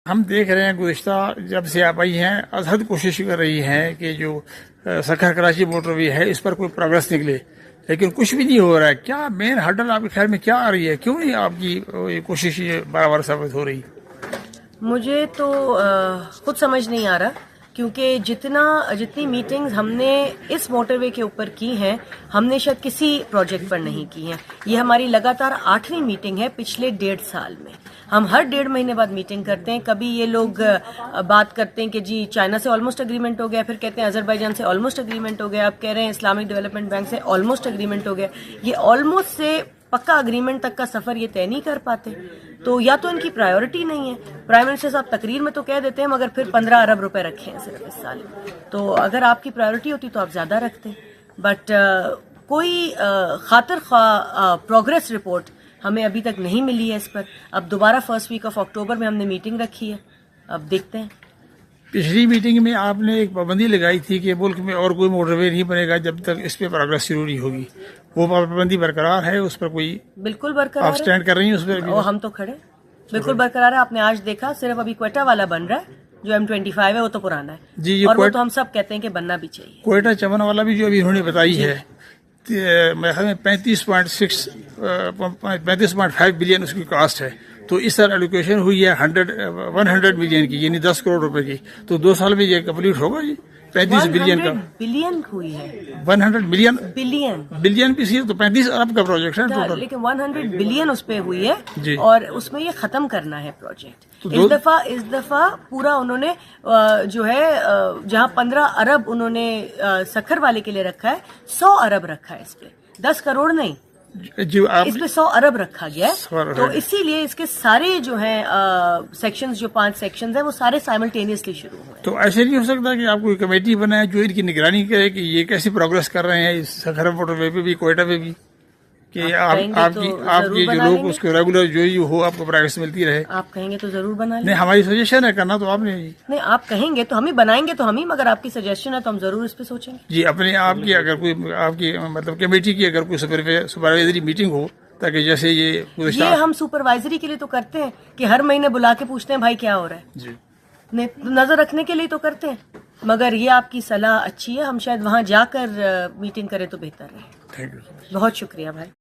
ہم دیکھ رہے ہیں گزشتہ جب سے آپ آئی ہیں ازحد کوشش کر رہی ہیں کہ جو سکھر کراچی موٹر وے ہے اس پر کوئی پروگرس نکلے، لیکن کچھ بھی نہیں ہو رہا ہے. کیا مین ہرڈل آپ کے خیال میں کیا آ رہی ہے؟ کیوں نہیں آپ کی یہ کوشش برابر ثابت ہو رہی؟ مجھے تو خود سمجھ نہیں آ رہا، کیونکہ جتنی میٹنگز ہم نے اس موٹر وے کے اوپر کی ہیں ہم نے شاید کسی پروجیکٹ پر نہیں کی ہیں. یہ ہماری لگاتار 8ویں میٹنگ ہے پچھلے 1.5 سال میں. ہم ہر 1.5 مہینے بعد میٹنگ کرتے ہیں. کبھی یہ لوگ بات کرتے ہیں کہ جی چائنا سے آلموسٹ اگریمنٹ ہو گیا، پھر کہتے ہیں آذربائیجان سے آلموسٹ اگریمنٹ ہو گیا، اب کہہ رہے ہیں اسلامک ڈیولپمنٹ بینک سے آلموسٹ اگریمنٹ ہو گیا. یہ آلموسٹ سے پکا اگریمنٹ تک کا سفر یہ طے نہیں کر پاتے. تو یا تو ان کی پرائیورٹی نہیں ہے. پرائم منسٹر صاحب تقریر میں تو کہہ دیتے ہیں مگر پھر 15 ارب روپے رکھے ہیں صرف اس سال. تو اگر آپ کی پرائیورٹی ہوتی تو آپ زیادہ رکھتے. بٹ کوئی خاطر خواہ پروگرس رپورٹ ہمیں ابھی تک نہیں ملی ہے اس پر. اب دوبارہ فرسٹ ویک آف اکتوبر میں ہم نے میٹنگ رکھی ہے، اب دیکھتے ہیں. پچھلی میٹنگ میں آپ نے ایک پابندی لگائی تھی کہ ملک میں اور کوئی موٹر وے نہیں بنے گا جب تک اس پہ پروگرس شروع نہیں ہوگی. وہ پابندی برقرار ہے؟ اس پر کوئی بالکل برقرار آپ سٹینڈ کر رہی ہیں اس پر؟ ہم تو کھڑے بالکل برقرار ہے. آپ نے آج دیکھا صرف ابھی کوئٹہ والا بن رہا ہے، جو M25 ہے وہ تو پرانا ہے جی. اور وہ تو ہم سب کہتے ہیں کہ بننا بھی چاہیے. کوئٹہ چمن والا بھی جو ابھی انہوں نے بتائی ہے میرے خیال میں 35.5 بلین اس کی کاسٹ ہے. تو اس طرح ایلوکیشن ہوئی ہے 100 ملین کی، یعنی 10 کروڑ روپے کی. تو 2 سال میں یہ کمپلیٹ ہوگا جی. 35 بلین کا 100 بلین ہوئی ہے. 100 ملین بلین بھی سی تو 35 ارب کا پروجیکٹ ہے ٹوٹل. لیکن 100 بلین اس پہ ہوئی ہے جی. اور اس میں یہ ختم کرنا ہے پروجیکٹ. اس دفعہ پورا انہوں نے جو ہے جہاں 15 ارب انہوں نے سکھر والے کے لیے رکھا ہے، 100 ارب رکھا ہے اس پہ. 10 کروڑ نہیں جی. اس پہ 100 ارب رکھا گیا ہے. تو اسی لیے اس کے سارے جو ہیں سیکشنز، جو 5 سیکشنز ہیں وہ سارے سائملٹینیسلی شروع ہوئے. تو ایسے نہیں ہو سکتا کہ آپ کوئی کمیٹی بنائے جو ان کی نگرانی کرے کہ یہ کیسی پروگرس کر رہے ہیں سکھر موٹر وے پہ بھی، کوئٹہ پہ بھی، کہ آپ کی جو لوگ اس کو ریگولر جو ہو آپ کو پروگرس ملتی رہے؟ آپ کہیں گے تو ضرور بنا لیں. نہیں، ہماری سجیشن ہے کرنا تو آپ نے. نہیں، آپ کہیں گے تو ہم ہی بنائیں گے تو ہم ہی، مگر آپ کی سجیشن ہے تو ہم ضرور اس پہ سوچیں گے. جی. اپنے آپ کی اگر کوئی آپ کی مطلب کمیٹی کی اگر کوئی سپروائزری میٹنگ ہو تاکہ جیسے یہ ہم سپروائزری کے لیے تو کرتے ہیں کہ ہر مہینے بلا کے پوچھتے ہیں بھائی کیا ہو رہا ہے. جی. نظر رکھنے کے لیے تو کرتے ہیں، مگر یہ آپ کی صلاح اچھی ہے. ہم شاید وہاں جا کر میٹنگ کریں تو بہتر رہے. Thank you. بہت شکریہ بھائی.